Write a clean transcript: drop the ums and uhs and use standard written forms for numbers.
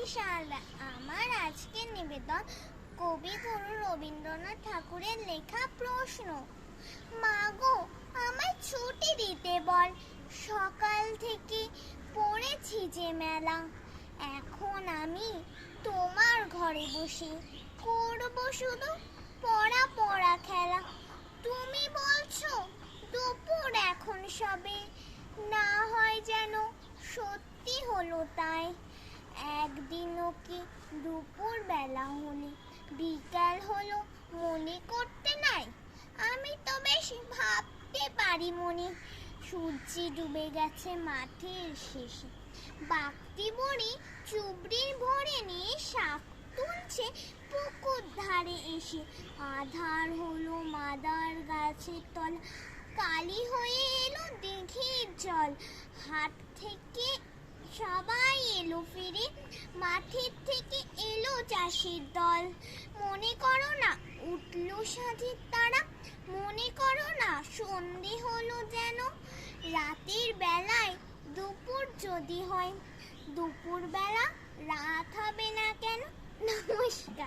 Special. আমার আজকের নিবেদন কবিগুরু রবীন্দ্রনাথ ঠাকুরের লেখা প্রশ্ন। মাগো, আমায় ছুটি দিতে বল, সকাল থেকে পড়েছি যে মেলা। এখন আমি তোমার ঘরে বসে করব শুধু পড়া পড়া খেলা। তুমি বলছো দুপুর এখন সবে, না হয় যেন সত্যি হলো তাই। একদিনও কি দুপুর বেলা হলে বিকাল হলো মনে করতে নাই? আমি তো বেশ ভাবতে পারি মনে, সূর্যি ডুবে গেছে মাঠের শেষে। বাগদি বুড়ি চুবড়ির ভরে নিয়ে শাক তুলছে পুকুর ধারে এসে। আধার হলো মাদার গাছের তলা, কালি হয়ে এলো দিঘির জল। হাট থেকে সবাই এলো ফিরে, মাঠের থেকে এলো চাষির দল। মনে করো না উঠলো সাঁঝের তারা, মনে করো না সন্ধে হলো যেন। রাতের বেলায় দুপুর যদি হয়, দুপুর বেলা রাত হবে না কেন? নমস্কার।